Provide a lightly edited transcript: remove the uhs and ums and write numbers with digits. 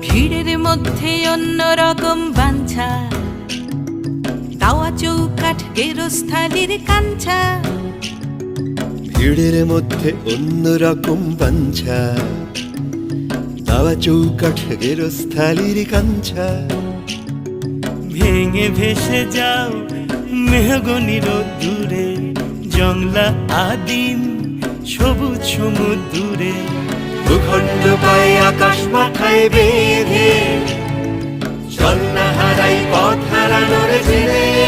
ভিড়ের মধ্যে অন্যরকম বাঞ্ছা, তাওয়া চৌকাঠ গেরস্থালির কাঞ্ছা। ভিড়ের মধ্যে অন্যরকম বাঞ্ছা, তাওয়া চৌকাঠ গেরস্থালির কাঞ্ছা। ভেঙে ভেসে যাও মেহগনির দূরে, জংলা আদিম সবুজ সমুদ্রে। ভূখণ্ড পায়ে আকাশ মাথায় বেঁধে, চল না হারাই পথ হারানোর জেনে।